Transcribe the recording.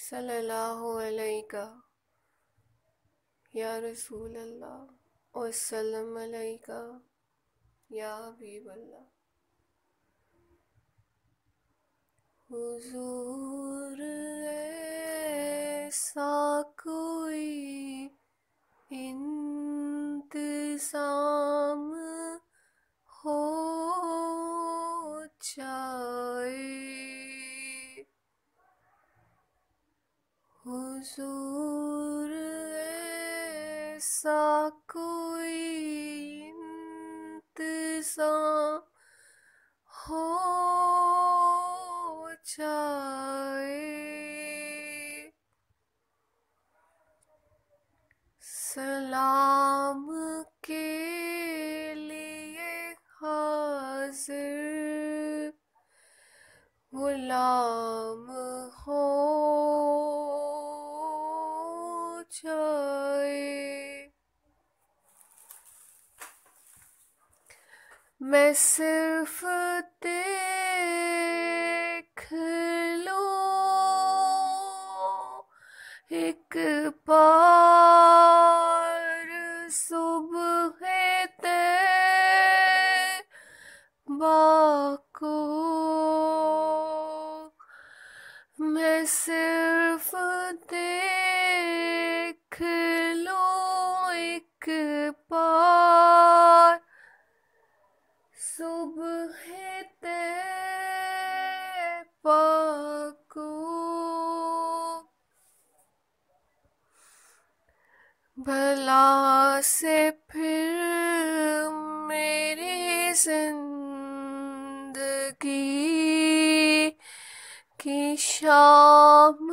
सल्लल्लाहु अलैका या रसूल अल्लाह वसल्लम अलैका या हबीब अल्लाह। हुजूर ऐसा कोई इंतज़ाम हो जाए, हुजूर ऐसा कोई इंतज़ाम हो जाए। सलाम के लिए हाजिर गुलाम हो जाए। मैं सिर्फ देख लूं एक बार सुबह तैबा को, मैं सिर्फ देख लूं एक बार सुबह तैबा को। भला से फिर मेरी जिंदगी की शाम